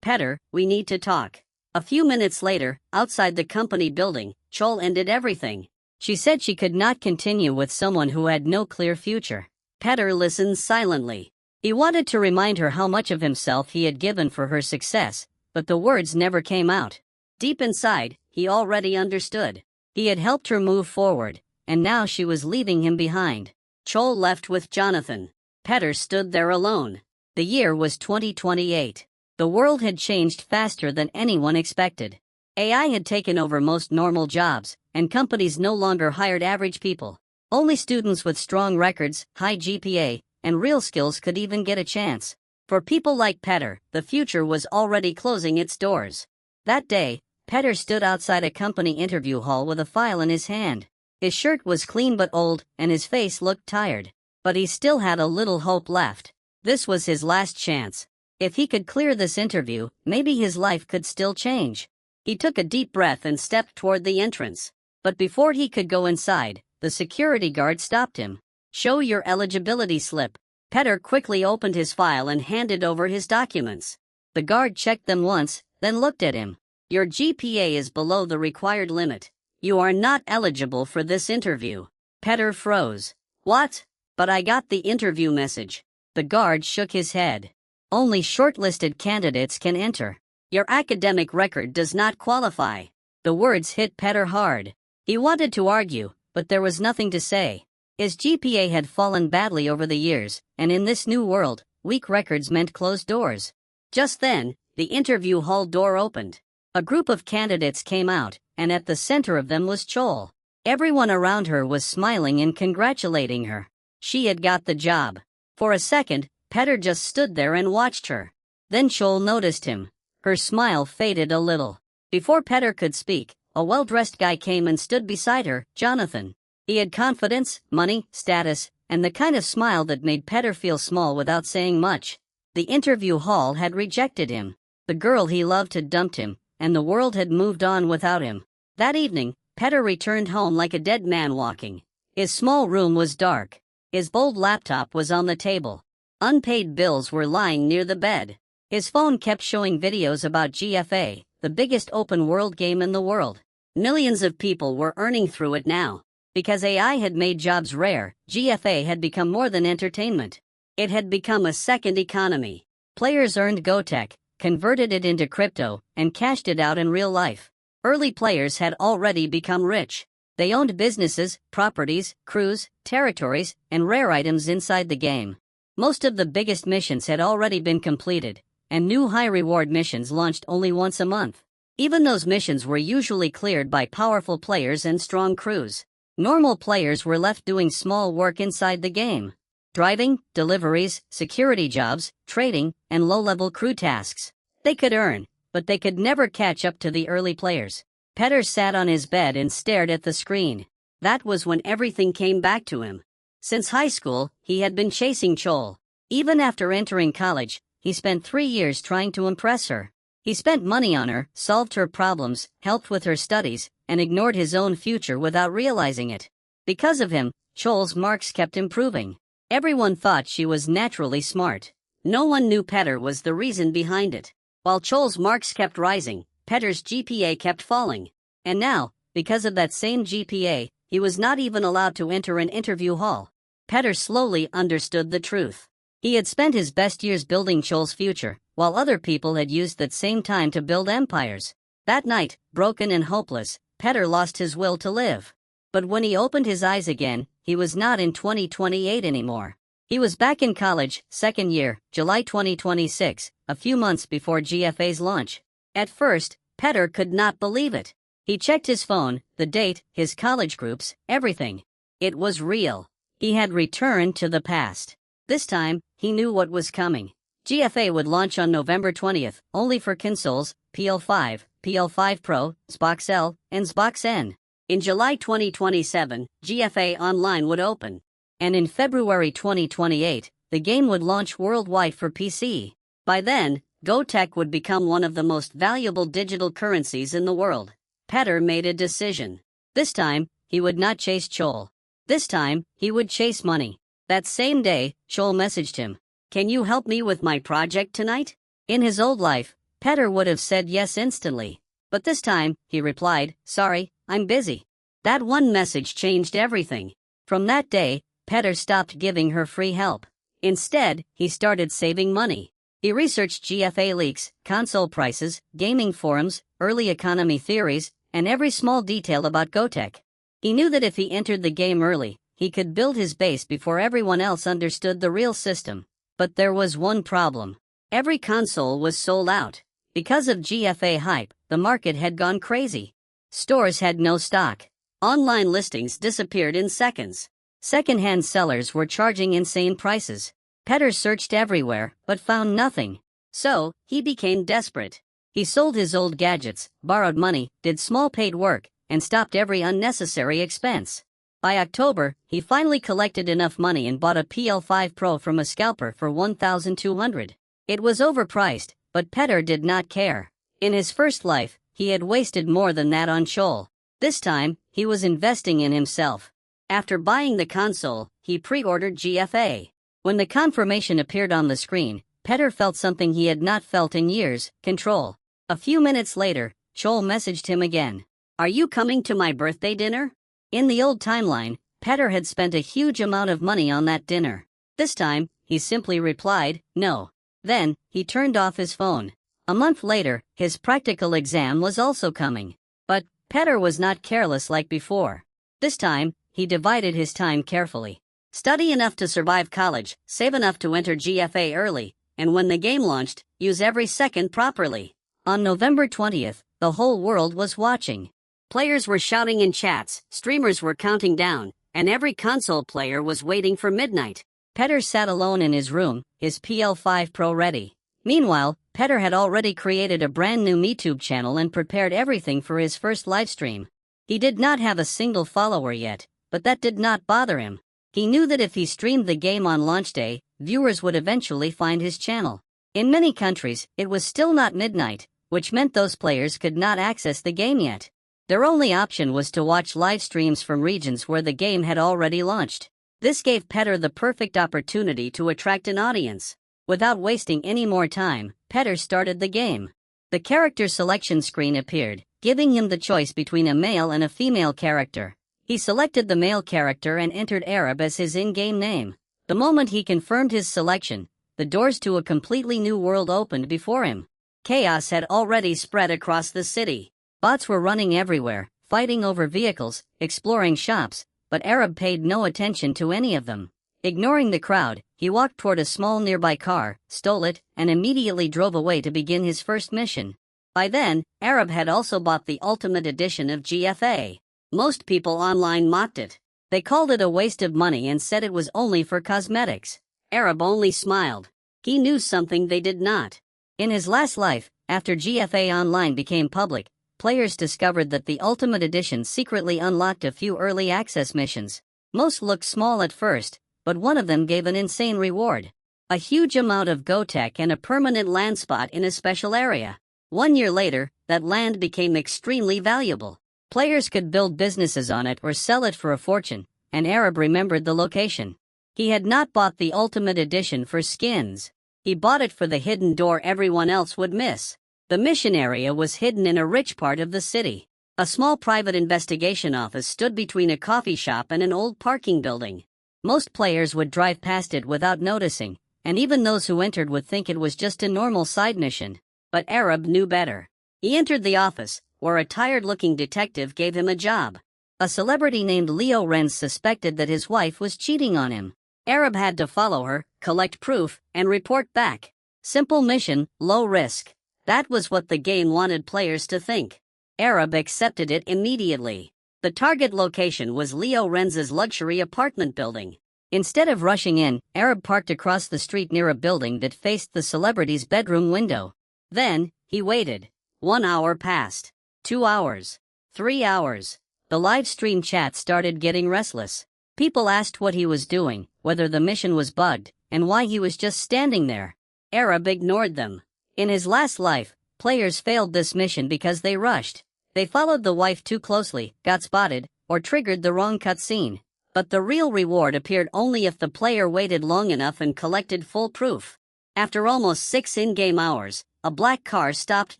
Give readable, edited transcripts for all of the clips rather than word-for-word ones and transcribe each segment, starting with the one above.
Petter, we need to talk. A few minutes later, outside the company building, Chol ended everything. She said she could not continue with someone who had no clear future. Petter listened silently. He wanted to remind her how much of himself he had given for her success, but the words never came out. Deep inside, he already understood. He had helped her move forward, and now she was leaving him behind. Chol left with Jonathan. Petter stood there alone. The year was 2028. The world had changed faster than anyone expected. AI had taken over most normal jobs, and companies no longer hired average people. Only students with strong records, high GPA, and real skills could even get a chance. For people like Petter, the future was already closing its doors. That day, Petter stood outside a company interview hall with a file in his hand. His shirt was clean but old, and his face looked tired. But he still had a little hope left. This was his last chance. If he could clear this interview, maybe his life could still change. He took a deep breath and stepped toward the entrance. But before he could go inside, the security guard stopped him. "Show your eligibility slip." Petter quickly opened his file and handed over his documents. The guard checked them once, then looked at him. "Your GPA is below the required limit. You are not eligible for this interview." Petter froze. "What? But I got the interview message." The guard shook his head. "Only shortlisted candidates can enter. Your academic record does not qualify." The words hit Petter hard. He wanted to argue, but there was nothing to say. His GPA had fallen badly over the years, and in this new world, weak records meant closed doors. Just then, the interview hall door opened. A group of candidates came out, and at the center of them was Chol. Everyone around her was smiling and congratulating her. She had got the job. For a second, Petter just stood there and watched her. Then Chol noticed him. Her smile faded a little. Before Petter could speak, a well-dressed guy came and stood beside her, Jonathan. He had confidence, money, status, and the kind of smile that made Petter feel small without saying much. The interview hall had rejected him. The girl he loved had dumped him, and the world had moved on without him. That evening, Petter returned home like a dead man walking. His small room was dark. His old laptop was on the table. Unpaid bills were lying near the bed. His phone kept showing videos about GFA, the biggest open-world game in the world. Millions of people were earning through it now. Because AI had made jobs rare, GFA had become more than entertainment. It had become a second economy. Players earned GoTech, converted it into crypto, and cashed it out in real life. Early players had already become rich. They owned businesses, properties, crews, territories, and rare items inside the game. Most of the biggest missions had already been completed, and new high-reward missions launched only once a month. Even those missions were usually cleared by powerful players and strong crews. Normal players were left doing small work inside the game. Driving, deliveries, security jobs, trading, and low-level crew tasks. They could earn, but they could never catch up to the early players. Petter sat on his bed and stared at the screen. That was when everything came back to him. Since high school, he had been chasing Chol. Even after entering college, he spent 3 years trying to impress her. He spent money on her, solved her problems, helped with her studies, and ignored his own future without realizing it. Because of him, Chol's marks kept improving. Everyone thought she was naturally smart. No one knew Petter was the reason behind it. While Chol's marks kept rising, Petter's GPA kept falling. And now, because of that same GPA, he was not even allowed to enter an interview hall. Petter slowly understood the truth. He had spent his best years building Chol's future, while other people had used that same time to build empires. That night, broken and hopeless, Petter lost his will to live. But when he opened his eyes again, he was not in 2028 anymore. He was back in college, second year, July 2026, a few months before GFA's launch. At first, Petter could not believe it. He checked his phone, the date, his college groups, everything. It was real. He had returned to the past. This time, he knew what was coming. GFA would launch on November 20th, only for consoles, PL5, PL5 Pro, Xbox L, and Xbox N. In July 2027, GFA Online would open. And in February 2028, the game would launch worldwide for PC. By then, GoTech would become one of the most valuable digital currencies in the world. Petter made a decision. This time, he would not chase Chol. This time, he would chase money. That same day, Chol messaged him. "Can you help me with my project tonight?" In his old life, Petter would have said yes instantly. But this time, he replied, "Sorry, I'm busy." That one message changed everything. From that day, Petter stopped giving her free help. Instead, he started saving money. He researched GFA leaks, console prices, gaming forums, early economy theories, and every small detail about GoTech. He knew that if he entered the game early, he could build his base before everyone else understood the real system. But there was one problem. Every console was sold out. Because of GFA hype, the market had gone crazy. Stores had no stock. Online listings disappeared in seconds. Second-hand sellers were charging insane prices. Petter searched everywhere, but found nothing. So, he became desperate. He sold his old gadgets, borrowed money, did small paid work, and stopped every unnecessary expense. By October, he finally collected enough money and bought a PL5 Pro from a scalper for $1,200. It was overpriced, but Petter did not care. In his first life, he had wasted more than that on Chol. This time, he was investing in himself. After buying the console, he pre-ordered GFA. When the confirmation appeared on the screen, Petter felt something he had not felt in years: control. A few minutes later, Chol messaged him again. "Are you coming to my birthday dinner?" In the old timeline, Petter had spent a huge amount of money on that dinner. This time, he simply replied, "No." Then, he turned off his phone. A month later, his practical exam was also coming. But Petter was not careless like before. This time, he divided his time carefully. Study enough to survive college, save enough to enter GFA early, and when the game launched, use every second properly. On November 20th, the whole world was watching. Players were shouting in chats, streamers were counting down, and every console player was waiting for midnight. Petter sat alone in his room, his PL5 Pro ready. Meanwhile, Petter had already created a brand new MeTube channel and prepared everything for his first livestream. He did not have a single follower yet, but that did not bother him. He knew that if he streamed the game on launch day, viewers would eventually find his channel. In many countries, it was still not midnight, which meant those players could not access the game yet. Their only option was to watch live streams from regions where the game had already launched. This gave Petter the perfect opportunity to attract an audience. Without wasting any more time, Petter started the game. The character selection screen appeared, giving him the choice between a male and a female character. He selected the male character and entered Arab as his in-game name. The moment he confirmed his selection, the doors to a completely new world opened before him. Chaos had already spread across the city. Bots were running everywhere, fighting over vehicles, exploring shops, but Arab paid no attention to any of them. Ignoring the crowd, he walked toward a small nearby car, stole it, and immediately drove away to begin his first mission. By then, Arab had also bought the Ultimate Edition of GFA. Most people online mocked it. They called it a waste of money and said it was only for cosmetics. Arab only smiled. He knew something they did not. In his last life, after GFA Online became public, players discovered that the Ultimate Edition secretly unlocked a few early access missions. Most looked small at first, but one of them gave an insane reward. A huge amount of GoTech and a permanent land spot in a special area. 1 year later, that land became extremely valuable. Players could build businesses on it or sell it for a fortune, and Arab remembered the location. He had not bought the Ultimate Edition for skins. He bought it for the hidden door everyone else would miss. The mission area was hidden in a rich part of the city. A small private investigation office stood between a coffee shop and an old parking building. Most players would drive past it without noticing, and even those who entered would think it was just a normal side mission. But Arab knew better. He entered the office, where a tired-looking detective gave him a job. A celebrity named Leo Renz suspected that his wife was cheating on him. Arab had to follow her, collect proof, and report back. Simple mission, low risk. That was what the game wanted players to think. Arab accepted it immediately. The target location was Leo Renz's luxury apartment building. Instead of rushing in, Arab parked across the street near a building that faced the celebrity's bedroom window. Then, he waited. 1 hour passed. 2 hours. 3 hours. The live stream chat started getting restless. People asked what he was doing, whether the mission was bugged, and why he was just standing there. Arab ignored them. In his last life, players failed this mission because they rushed. They followed the wife too closely, got spotted, or triggered the wrong cutscene. But the real reward appeared only if the player waited long enough and collected full proof. After almost 6 in-game hours, a black car stopped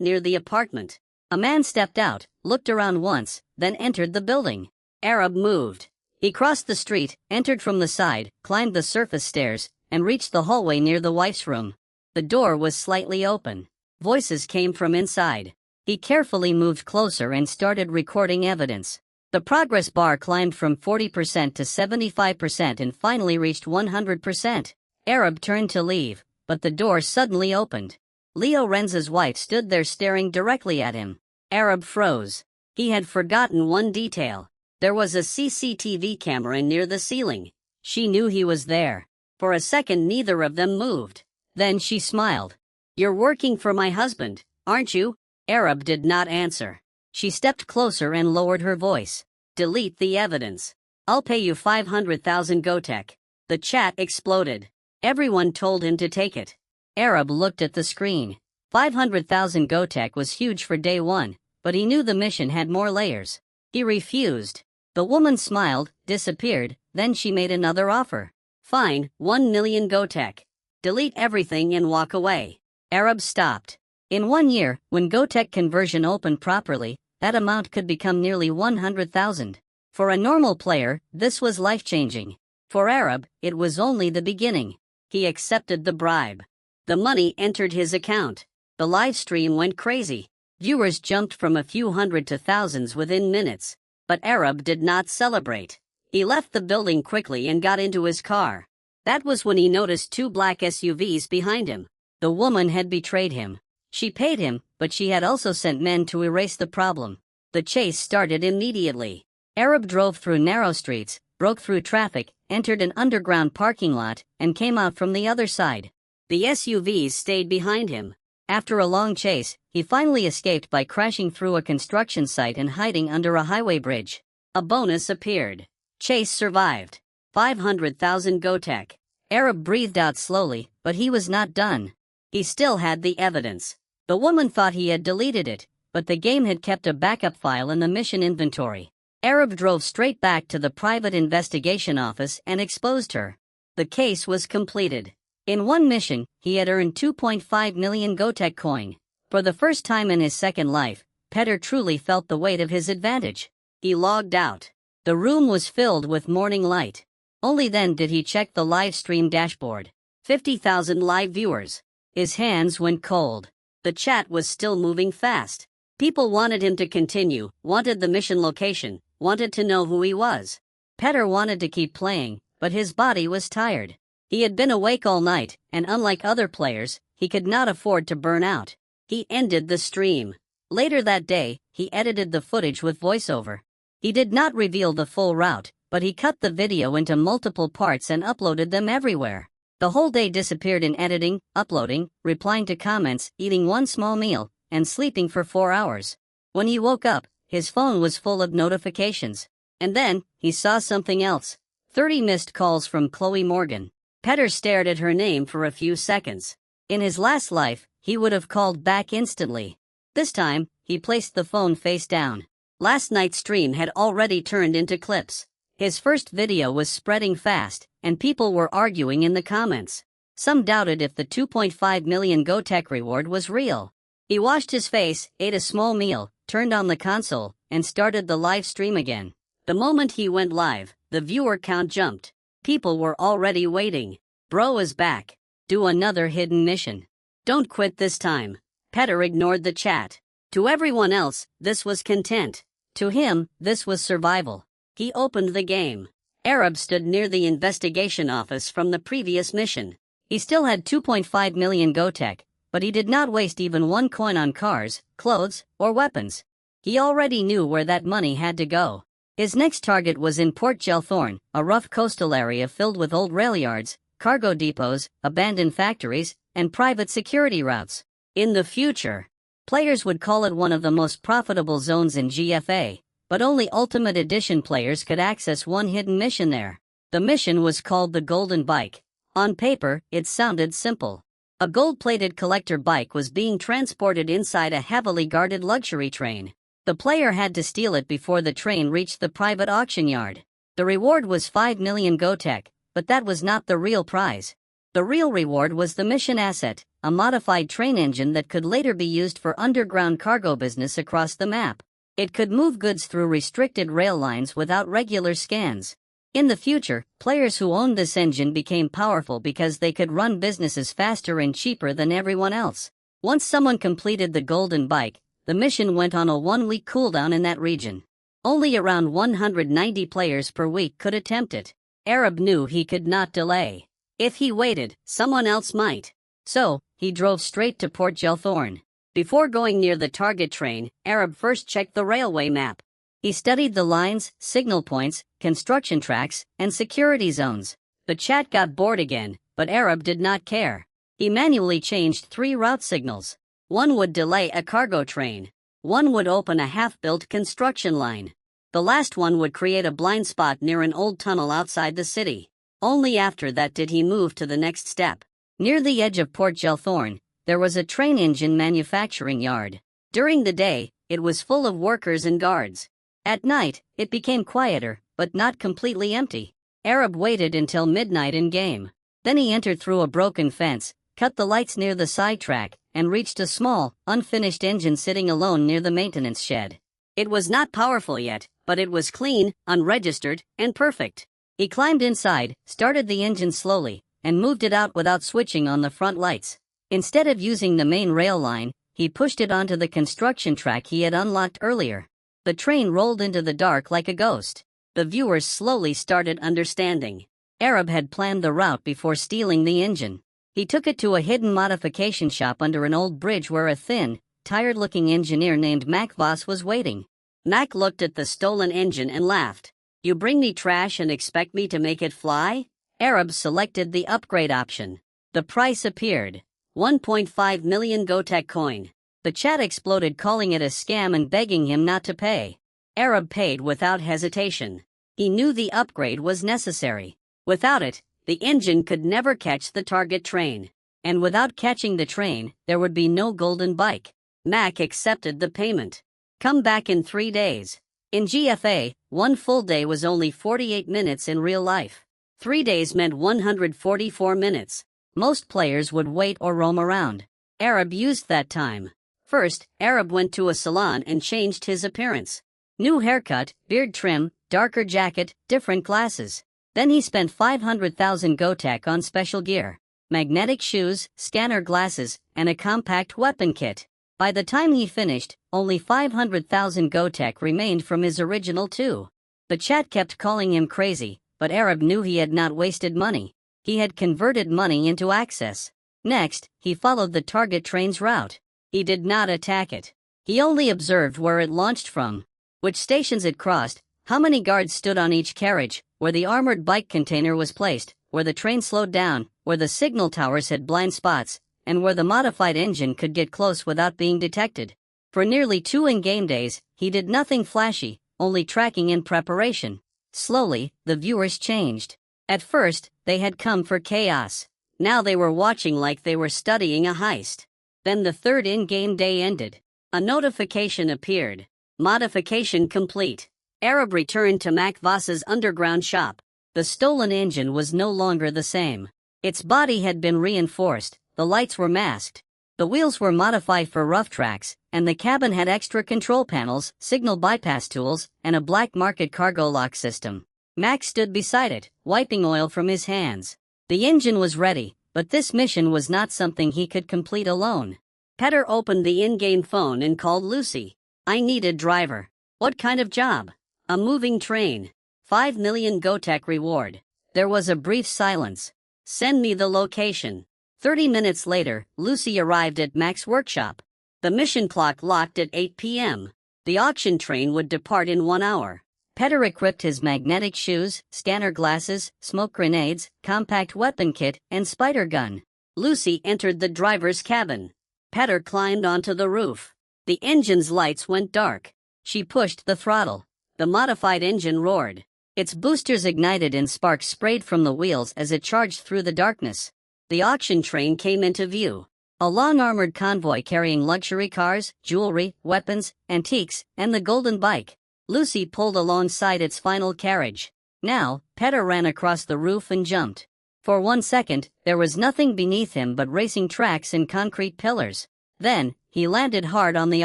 near the apartment. A man stepped out, looked around once, then entered the building. Arab moved. He crossed the street, entered from the side, climbed the surface stairs, and reached the hallway near the wife's room. The door was slightly open. Voices came from inside. He carefully moved closer and started recording evidence. The progress bar climbed from 40% to 75% and finally reached 100%. Arab turned to leave, but the door suddenly opened. Leo Renz's wife stood there staring directly at him. Arab froze. He had forgotten one detail. There was a CCTV camera near the ceiling. She knew he was there. For a second neither of them moved. Then she smiled. "You're working for my husband, aren't you?" Arab did not answer. She stepped closer and lowered her voice. "Delete the evidence. I'll pay you 500,000 gotek." The chat exploded. Everyone told him to take it. Arab looked at the screen. 500,000 gotek was huge for day one, but he knew the mission had more layers. He refused. The woman smiled, disappeared, then she made another offer. "Fine, 1 million gotek. Delete everything and walk away." Arab stopped. In 1 year, when gotek conversion opened properly, that amount could become nearly 100,000. For a normal player, this was life-changing. For Arab, it was only the beginning. He accepted the bribe. The money entered his account. The live stream went crazy. Viewers jumped from a few hundred to thousands within minutes. But Arab did not celebrate. He left the building quickly and got into his car. That was when he noticed 2 black SUVs behind him. The woman had betrayed him. She paid him, but she had also sent men to erase the problem. The chase started immediately. Arab drove through narrow streets, broke through traffic, entered an underground parking lot, and came out from the other side. The SUVs stayed behind him. After a long chase, he finally escaped by crashing through a construction site and hiding under a highway bridge. A bonus appeared. Chase survived. 500,000 gotek. Arab breathed out slowly, but he was not done. He still had the evidence. The woman thought he had deleted it, but the game had kept a backup file in the mission inventory. Arab drove straight back to the private investigation office and exposed her. The case was completed. In one mission, he had earned 2.5 million gotek coin. For the first time in his second life, Petter truly felt the weight of his advantage. He logged out. The room was filled with morning light. Only then did he check the live stream dashboard. 50,000 live viewers. His hands went cold. The chat was still moving fast. People wanted him to continue, wanted the mission location, wanted to know who he was. Petter wanted to keep playing, but his body was tired. He had been awake all night, and unlike other players, he could not afford to burn out. He ended the stream. Later that day, he edited the footage with voiceover. He did not reveal the full route, but he cut the video into multiple parts and uploaded them everywhere. The whole day disappeared in editing, uploading, replying to comments, eating one small meal, and sleeping for 4 hours. When he woke up, his phone was full of notifications. And then, he saw something else. 30 missed calls from Chloe Morgan. Petter stared at her name for a few seconds. In his last life, he would have called back instantly. This time, he placed the phone face down. Last night's stream had already turned into clips. His first video was spreading fast, and people were arguing in the comments. Some doubted if the 2.5 million gotek reward was real. He washed his face, ate a small meal, turned on the console, and started the live stream again. The moment he went live, the viewer count jumped. People were already waiting. "Bro is back. Do another hidden mission. Don't quit this time." Petter ignored the chat. To everyone else, this was content. To him, this was survival. He opened the game. Arab stood near the investigation office from the previous mission. He still had 2.5 million gotek, but he did not waste even one coin on cars, clothes, or weapons. He already knew where that money had to go. His next target was in Port Gelthorne, a rough coastal area filled with old rail yards, cargo depots, abandoned factories, and private security routes. In the future, players would call it one of the most profitable zones in GFA, but only Ultimate Edition players could access one hidden mission there. The mission was called the Golden Bike. On paper, it sounded simple. A gold-plated collector bike was being transported inside a heavily guarded luxury train. The player had to steal it before the train reached the private auction yard. The reward was 5 million gotek, but that was not the real prize. The real reward was the mission asset, a modified train engine that could later be used for underground cargo business across the map. It could move goods through restricted rail lines without regular scans. In the future, players who owned this engine became powerful because they could run businesses faster and cheaper than everyone else. Once someone completed the golden bike, the mission went on a 1-week cooldown in that region. Only around 190 players per week could attempt it. Arab knew he could not delay. If he waited, someone else might. So, he drove straight to Port Gelthorne. Before going near the target train, Arab first checked the railway map. He studied the lines, signal points, construction tracks, and security zones. The chat got bored again, but Arab did not care. He manually changed 3 route signals. One would delay a cargo train. One would open a half-built construction line. The last one would create a blind spot near an old tunnel outside the city. Only after that did he move to the next step. Near the edge of Port Gelthorne, there was a train engine manufacturing yard. During the day, it was full of workers and guards. At night, it became quieter, but not completely empty. Arab waited until midnight in-game. Then he entered through a broken fence, cut the lights near the side track, and reached a small, unfinished engine sitting alone near the maintenance shed. It was not powerful yet, but it was clean, unregistered, and perfect. He climbed inside, started the engine slowly, and moved it out without switching on the front lights. Instead of using the main rail line, he pushed it onto the construction track he had unlocked earlier. The train rolled into the dark like a ghost. The viewers slowly started understanding. Arab had planned the route before stealing the engine. He took it to a hidden modification shop under an old bridge where a thin, tired-looking engineer named Mac Voss was waiting. Mac looked at the stolen engine and laughed. "You bring me trash and expect me to make it fly?" Arab selected the upgrade option. The price appeared. 1.5 million Gotek coin. The chat exploded, calling it a scam and begging him not to pay. Arab paid without hesitation. He knew the upgrade was necessary. Without it, the engine could never catch the target train. And without catching the train, there would be no golden bike. Mac accepted the payment. Come back in 3 days. In GFA, 1 full day was only 48 minutes in real life. 3 days meant 144 minutes. Most players would wait or roam around. Arab used that time. First, Arab went to a salon and changed his appearance. New haircut, beard trim, darker jacket, different glasses. Then he spent 500,000 Gotek on special gear, magnetic shoes, scanner glasses, and a compact weapon kit. By the time he finished, only 500,000 Gotek remained from his original 2. The chat kept calling him crazy, but Arab knew he had not wasted money. He had converted money into access. Next, he followed the target train's route. He did not attack it. He only observed where it launched from, which stations it crossed, how many guards stood on each carriage, where the armored bike container was placed, where the train slowed down, where the signal towers had blind spots, and where the modified engine could get close without being detected. For nearly 2 in-game days, he did nothing flashy, only tracking in preparation. Slowly, the viewers changed. At first, they had come for chaos. Now they were watching like they were studying a heist. Then the 3rd in-game day ended. A notification appeared. Modification complete. Arab returned to Mac Voss's underground shop. The stolen engine was no longer the same. Its body had been reinforced, the lights were masked. The wheels were modified for rough tracks, and the cabin had extra control panels, signal bypass tools, and a black market cargo lock system. Mac stood beside it, wiping oil from his hands. The engine was ready, but this mission was not something he could complete alone. Petter opened the in-game phone and called Lucy. "I need a driver." "What kind of job?" "A moving train. 5 million Gotek reward." There was a brief silence. "Send me the location." 30 minutes later, Lucy arrived at Mac's workshop. The mission clock locked at 8 p.m. The auction train would depart in 1 hour. Petter equipped his magnetic shoes, scanner glasses, smoke grenades, compact weapon kit, and spider gun. Lucy entered the driver's cabin. Petter climbed onto the roof. The engine's lights went dark. She pushed the throttle. The modified engine roared. Its boosters ignited and sparks sprayed from the wheels as it charged through the darkness. The auction train came into view. A long armored convoy carrying luxury cars, jewelry, weapons, antiques, and the golden bike. Lucy pulled alongside its final carriage. Now, Petter ran across the roof and jumped. For 1 second, there was nothing beneath him but racing tracks and concrete pillars. Then, he landed hard on the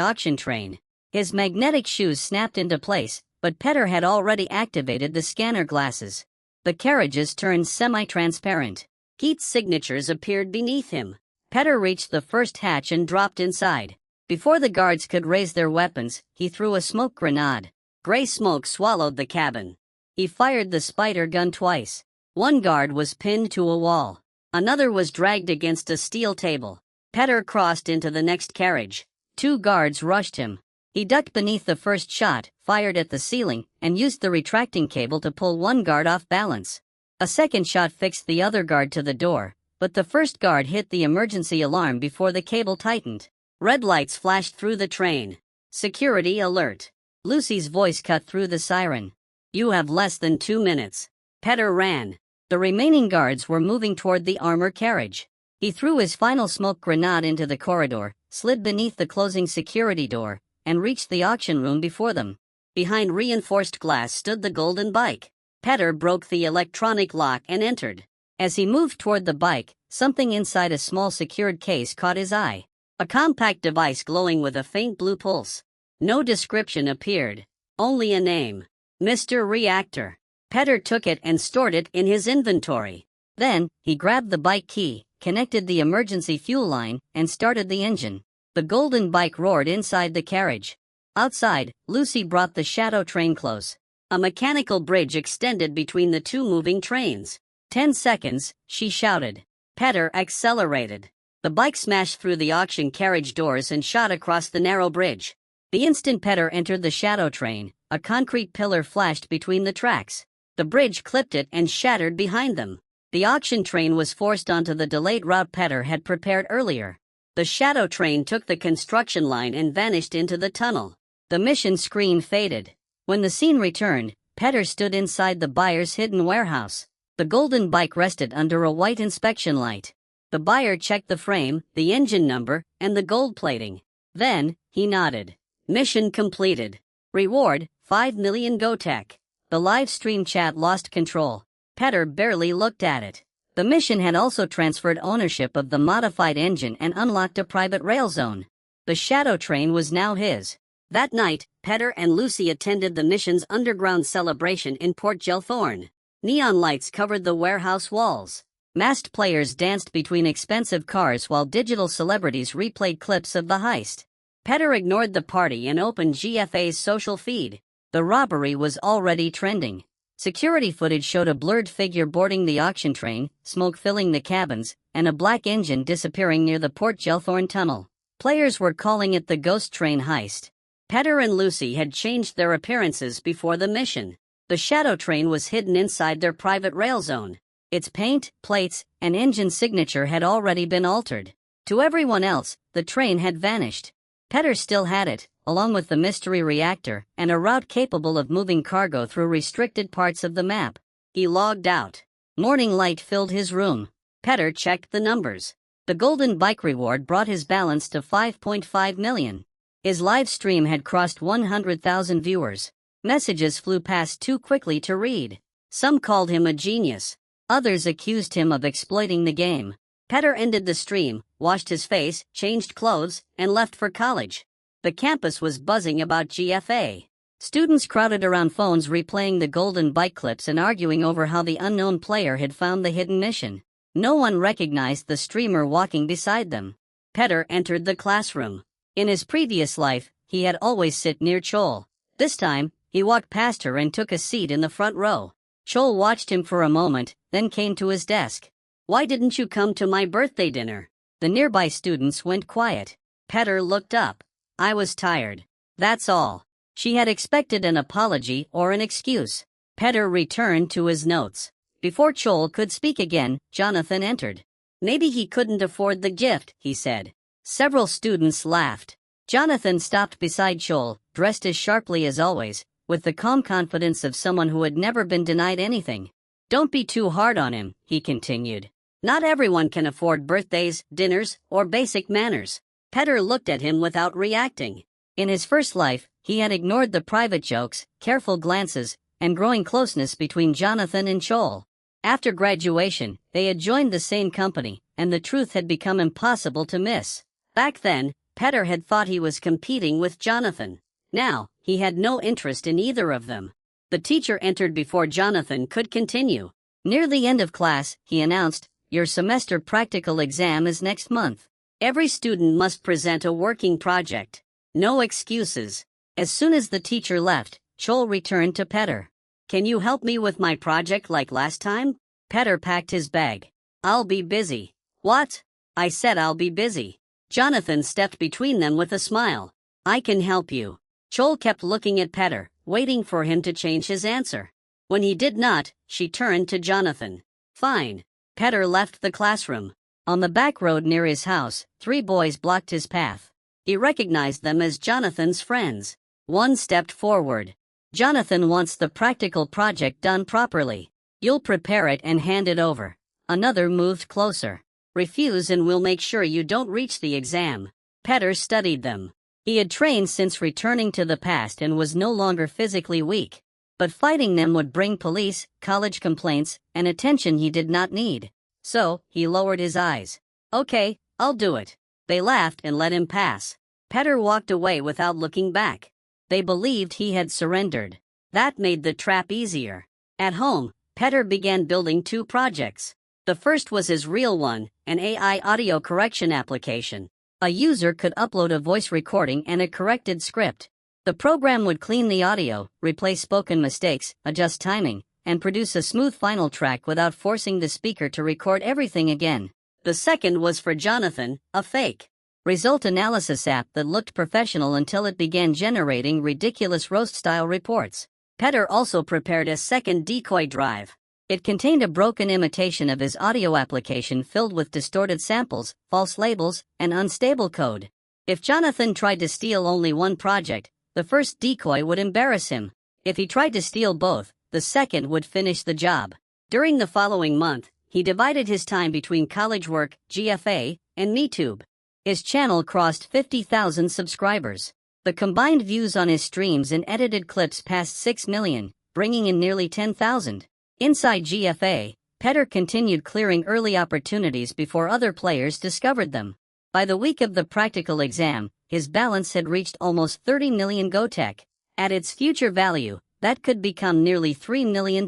auction train. His magnetic shoes snapped into place, but Petter had already activated the scanner glasses. The carriages turned semi-transparent. Heat's signatures appeared beneath him. Petter reached the first hatch and dropped inside. Before the guards could raise their weapons, he threw a smoke grenade. Gray smoke swallowed the cabin. He fired the spider gun twice. One guard was pinned to a wall. Another was dragged against a steel table. Petter crossed into the next carriage. 2 guards rushed him. He ducked beneath the first shot, fired at the ceiling, and used the retracting cable to pull one guard off balance. A second shot fixed the other guard to the door, but the first guard hit the emergency alarm before the cable tightened. Red lights flashed through the train. Security alert. Lucy's voice cut through the siren. You have less than 2 minutes. Petter ran. The remaining guards were moving toward the armor carriage. He threw his final smoke grenade into the corridor, slid beneath the closing security door, and reached the auction room before them. Behind reinforced glass stood the golden bike. Petter broke the electronic lock and entered. As he moved toward the bike, something inside a small secured case caught his eye. A compact device glowing with a faint blue pulse. No description appeared. Only a name. Mr. Reactor. Petter took it and stored it in his inventory. Then, he grabbed the bike key, connected the emergency fuel line, and started the engine. The golden bike roared inside the carriage. Outside, Lucy brought the shadow train close. A mechanical bridge extended between the 2 moving trains. 10 seconds, she shouted. Petter accelerated. The bike smashed through the auction carriage doors and shot across the narrow bridge. The instant Petter entered the shadow train, a concrete pillar flashed between the tracks. The bridge clipped it and shattered behind them. The auction train was forced onto the delayed route Petter had prepared earlier. The shadow train took the construction line and vanished into the tunnel. The mission screen faded. When the scene returned, Petter stood inside the buyer's hidden warehouse. The golden bike rested under a white inspection light. The buyer checked the frame, the engine number, and the gold plating. Then, he nodded. Mission completed. Reward, 5 million GoTech. The live stream chat lost control. Petter barely looked at it. The mission had also transferred ownership of the modified engine and unlocked a private rail zone. The shadow train was now his. That night, Petter and Lucy attended the mission's underground celebration in Port Gelthorne. Neon lights covered the warehouse walls. Masked players danced between expensive cars while digital celebrities replayed clips of the heist. Petter ignored the party and opened GFA's social feed. The robbery was already trending. Security footage showed a blurred figure boarding the auction train, smoke filling the cabins, and a black engine disappearing near the Port Gelthorne tunnel. Players were calling it the ghost train heist. Petter and Lucy had changed their appearances before the mission. The shadow train was hidden inside their private rail zone. Its paint, plates, and engine signature had already been altered. To everyone else, the train had vanished. Petter still had it, along with the mystery reactor and a route capable of moving cargo through restricted parts of the map. He logged out. Morning light filled his room. Petter checked the numbers. The golden bike reward brought his balance to 5.5 million. His live stream had crossed 100,000 viewers. Messages flew past too quickly to read. Some called him a genius. Others accused him of exploiting the game. Petter ended the stream, washed his face, changed clothes, and left for college. The campus was buzzing about GFA. Students crowded around phones replaying the golden bike clips and arguing over how the unknown player had found the hidden mission. No one recognized the streamer walking beside them. Petter entered the classroom. In his previous life, he had always sit near Chol. This time, he walked past her and took a seat in the front row. Chol watched him for a moment, then came to his desk. Why didn't you come to my birthday dinner? The nearby students went quiet. Petter looked up. I was tired. That's all. She had expected an apology or an excuse. Petter returned to his notes. Before Chol could speak again, Jonathan entered. Maybe he couldn't afford the gift, he said. Several students laughed. Jonathan stopped beside Chol, dressed as sharply as always, with the calm confidence of someone who had never been denied anything. Don't be too hard on him, he continued. Not everyone can afford birthdays, dinners, or basic manners. Petter looked at him without reacting. In his first life, he had ignored the private jokes, careful glances, and growing closeness between Jonathan and Chol. After graduation, they had joined the same company, and the truth had become impossible to miss. Back then, Petter had thought he was competing with Jonathan. Now, he had no interest in either of them. The teacher entered before Jonathan could continue. Near the end of class, he announced, "Your semester practical exam is next month. Every student must present a working project. No excuses." As soon as the teacher left, Chol returned to Petter. "Can you help me with my project like last time?" Petter packed his bag. "I'll be busy." "What?" "I said I'll be busy." Jonathan stepped between them with a smile. "I can help you." Chol kept looking at Petter, waiting for him to change his answer. When he did not, she turned to Jonathan. "Fine." Petter left the classroom. On the back road near his house, 3 boys blocked his path. He recognized them as Jonathan's friends. One stepped forward. "Jonathan wants the practical project done properly. You'll prepare it and hand it over." Another moved closer. "Refuse and we'll make sure you don't reach the exam." Petter studied them. He had trained since returning to the past and was no longer physically weak. But fighting them would bring police, college complaints, and attention he did not need. So, he lowered his eyes. "Okay, I'll do it." They laughed and let him pass. Petter walked away without looking back. They believed he had surrendered. That made the trap easier. At home, Petter began building 2 projects. The first was his real one, an AI audio correction application. A user could upload a voice recording and a corrected script. The program would clean the audio, replace spoken mistakes, adjust timing, and produce a smooth final track without forcing the speaker to record everything again. The second was for Jonathan, a fake result analysis app that looked professional until it began generating ridiculous roast-style reports. Petter also prepared a second decoy drive. It contained a broken imitation of his audio application filled with distorted samples, false labels, and unstable code. If Jonathan tried to steal only one project, the first decoy would embarrass him. If he tried to steal both, the second would finish the job. During the following month, he divided his time between college work, GFA, and MeTube. His channel crossed 50,000 subscribers. The combined views on his streams and edited clips passed 6 million, bringing in nearly 10,000. Inside GFA, Petter continued clearing early opportunities before other players discovered them. By the week of the practical exam, his balance had reached almost 30 million GoTech. At its future value, that could become nearly $3 million.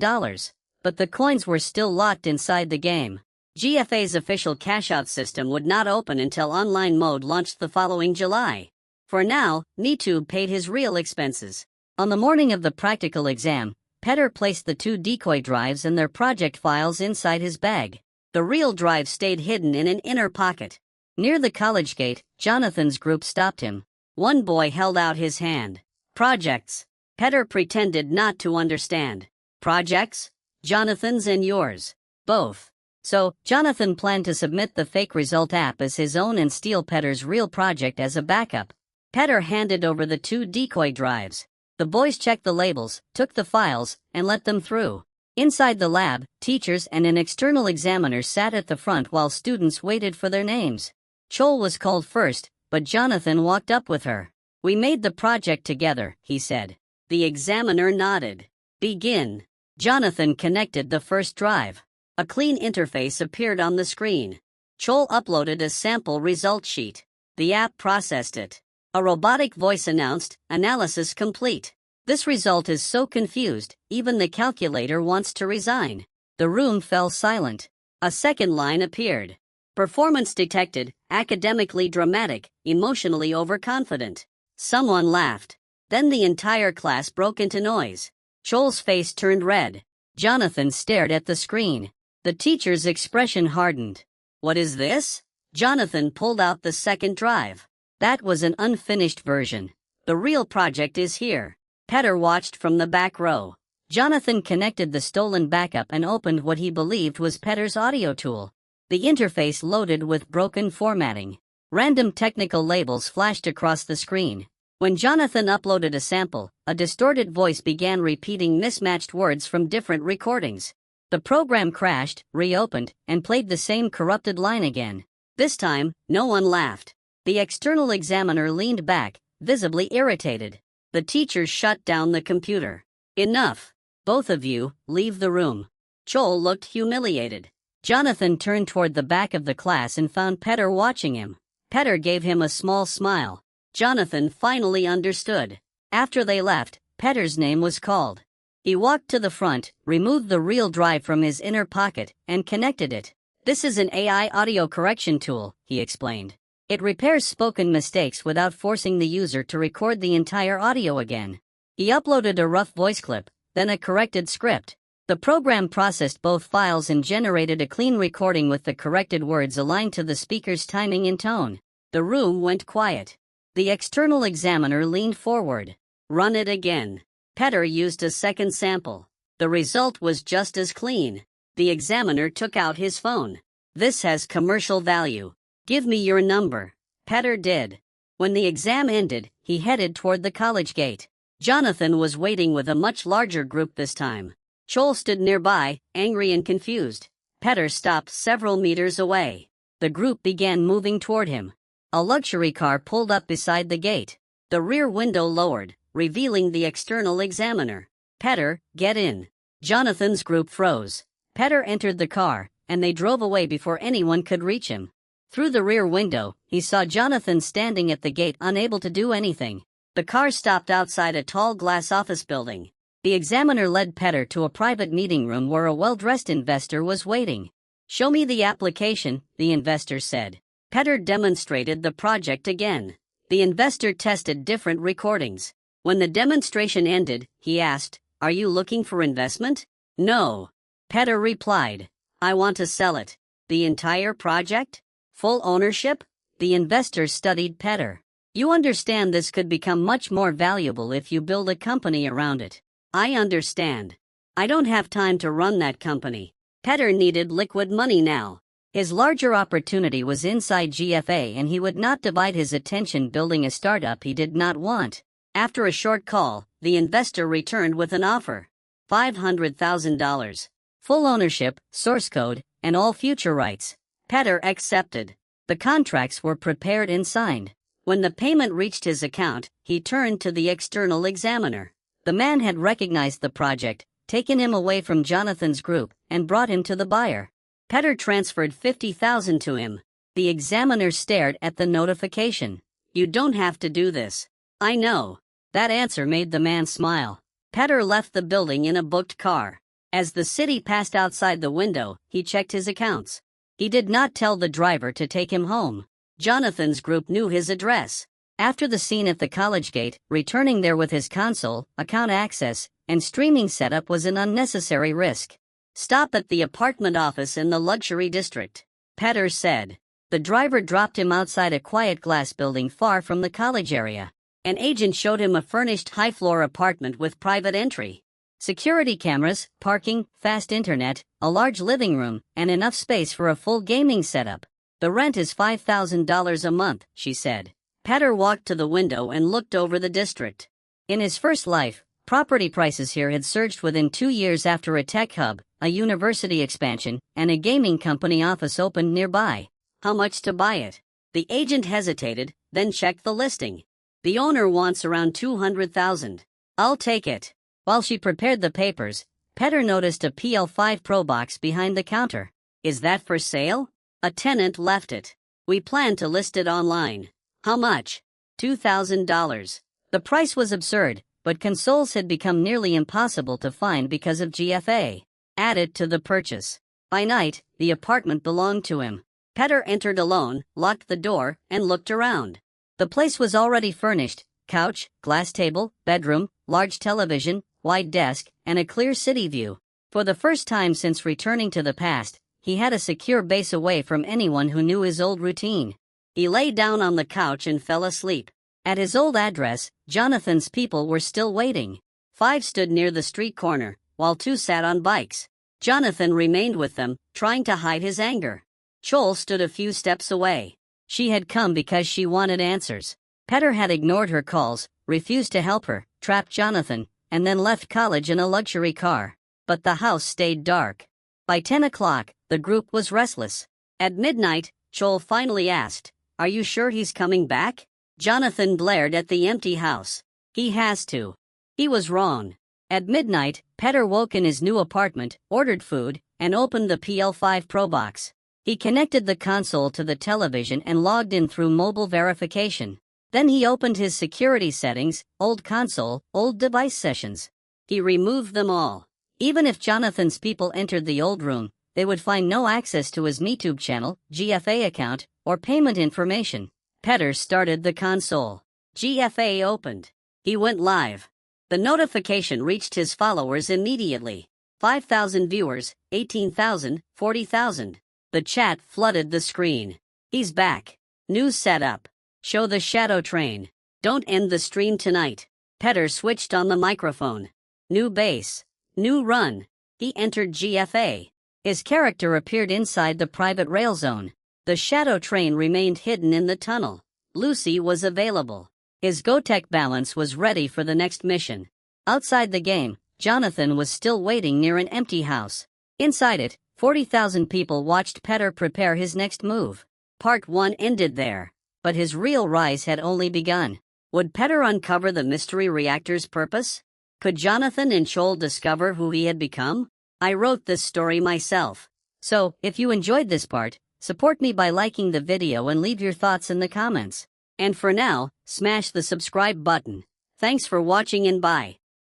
But the coins were still locked inside the game. GFA's official cash-out system would not open until online mode launched the following July. For now, MeTube paid his real expenses. On the morning of the practical exam, Petter placed the 2 decoy drives and their project files inside his bag. The real drive stayed hidden in an inner pocket. Near the college gate, Jonathan's group stopped him. One boy held out his hand. "Projects." Petter pretended not to understand. "Projects? Jonathan's and yours." "Both." So, Jonathan planned to submit the fake result app as his own and steal Petter's real project as a backup. Petter handed over the 2 decoy drives. The boys checked the labels, took the files, and let them through. Inside the lab, teachers and an external examiner sat at the front while students waited for their names. Chol was called first, but Jonathan walked up with her. "We made the project together," he said. The examiner nodded. "Begin." Jonathan connected the first drive. A clean interface appeared on the screen. Chol uploaded a sample result sheet. The app processed it. A robotic voice announced, "Analysis complete." This result is so confused, even the calculator wants to resign. The room fell silent. A second line appeared. "Performance detected, academically dramatic, emotionally overconfident." Someone laughed. Then the entire class broke into noise. Chol's face turned red. Jonathan stared at the screen. The teacher's expression hardened. "What is this?" Jonathan pulled out the second drive. That was an unfinished version. "The real project is here." Petter watched from the back row. Jonathan connected the stolen backup and opened what he believed was Petter's audio tool. The interface loaded with broken formatting. Random technical labels flashed across the screen. When Jonathan uploaded a sample, a distorted voice began repeating mismatched words from different recordings. The program crashed, reopened, and played the same corrupted line again. This time, no one laughed. The external examiner leaned back, visibly irritated. The teacher shut down the computer. "Enough. Both of you, leave the room." Joel looked humiliated. Jonathan turned toward the back of the class and found Petter watching him. Petter gave him a small smile. Jonathan finally understood. After they left, Petter's name was called. He walked to the front, removed the real drive from his inner pocket, and connected it. "This is an AI audio correction tool," he explained. "It repairs spoken mistakes without forcing the user to record the entire audio again." He uploaded a rough voice clip, then a corrected script. The program processed both files and generated a clean recording with the corrected words aligned to the speaker's timing and tone. The room went quiet. The external examiner leaned forward. "Run it again." Petter used a second sample. The result was just as clean. The examiner took out his phone. "This has commercial value. Give me your number." Petter did. When the exam ended, he headed toward the college gate. Jonathan was waiting with a much larger group this time. Joel stood nearby, angry and confused. Petter stopped several meters away. The group began moving toward him. A luxury car pulled up beside the gate. The rear window lowered, revealing the external examiner. "Petter, get in." Jonathan's group froze. Petter entered the car, and they drove away before anyone could reach him. Through the rear window, he saw Jonathan standing at the gate, unable to do anything. The car stopped outside a tall glass office building. The examiner led Petter to a private meeting room where a well-dressed investor was waiting. "Show me the application," the investor said. Petter demonstrated the project again. The investor tested different recordings. When the demonstration ended, he asked, "Are you looking for investment?" "No." Petter replied. "I want to sell it." "The entire project? Full ownership?" The investor studied Petter. "You understand this could become much more valuable if you build a company around it." "I understand. I don't have time to run that company." Petter needed liquid money now. His larger opportunity was inside GFA, and he would not divide his attention building a startup he did not want. After a short call, the investor returned with an offer. $500,000. Full ownership, source code, and all future rights. Petter accepted. The contracts were prepared and signed. When the payment reached his account, he turned to the external examiner. The man had recognized the project, taken him away from Jonathan's group, and brought him to the buyer. Petter transferred $50,000 to him. The examiner stared at the notification. "You don't have to do this." "I know." That answer made the man smile. Petter left the building in a booked car. As the city passed outside the window, he checked his accounts. He did not tell the driver to take him home. Jonathan's group knew his address. After the scene at the college gate, returning there with his console, account access, and streaming setup was an unnecessary risk. "Stop at the apartment office in the luxury district," Petter said. The driver dropped him outside a quiet glass building far from the college area. An agent showed him a furnished high-floor apartment with private entry. Security cameras, parking, fast internet, a large living room, and enough space for a full gaming setup. "The rent is $5,000 a month," she said. Petter walked to the window and looked over the district. In his first life, property prices here had surged within 2 years after a tech hub, a university expansion, and a gaming company office opened nearby. "How much to buy it?" The agent hesitated, then checked the listing. "The owner wants around $200,000. "I'll take it." While she prepared the papers, Petter noticed a PL5 Pro box behind the counter. "Is that for sale?" A tenant left it. "We plan to list it online." "How much?" $2,000. The price was absurd, but consoles had become nearly impossible to find because of GFA. Add it to the purchase. By night, the apartment belonged to him. Petter entered alone, locked the door, and looked around. The place was already furnished: couch, glass table, bedroom, large television, wide desk, and a clear city view. For the first time since returning to the past, he had a secure base away from anyone who knew his old routine. He lay down on the couch and fell asleep. At his old address, Jonathan's people were still waiting. 5 stood near the street corner, while 2 sat on bikes. Jonathan remained with them, trying to hide his anger. Joel stood a few steps away. She had come because she wanted answers. Petter had ignored her calls, refused to help her, trapped Jonathan, and then left college in a luxury car. But the house stayed dark. By 10 o'clock, the group was restless. At midnight, Joel finally asked, "Are you sure he's coming back?" Jonathan glared at the empty house. "He has to." He was wrong. At midnight, Petter woke in his new apartment, ordered food, and opened the PL5 Pro box. He connected the console to the television and logged in through mobile verification. Then he opened his security settings, old console, old device sessions. He removed them all. Even if Jonathan's people entered the old room, they would find no access to his MeTube channel, GFA account, or payment information. Petter started the console. GFA opened. He went live. The notification reached his followers immediately. 5,000 viewers, 18,000, 40,000. The chat flooded the screen. He's back. New setup. Show the shadow train. Don't end the stream tonight. Petter switched on the microphone. New base. New run. He entered GFA. His character appeared inside the private rail zone. The shadow train remained hidden in the tunnel. Lucy was available. His GoTech balance was ready for the next mission. Outside the game, Jonathan was still waiting near an empty house. Inside it, 40,000 people watched Petter prepare his next move. Part 1 ended there, but his real rise had only begun. Would Petter uncover the mystery reactor's purpose? Could Jonathan and Joel discover who he had become? I wrote this story myself. So, if you enjoyed this part, support me by liking the video and leave your thoughts in the comments. And for now, smash the subscribe button. Thanks for watching and bye.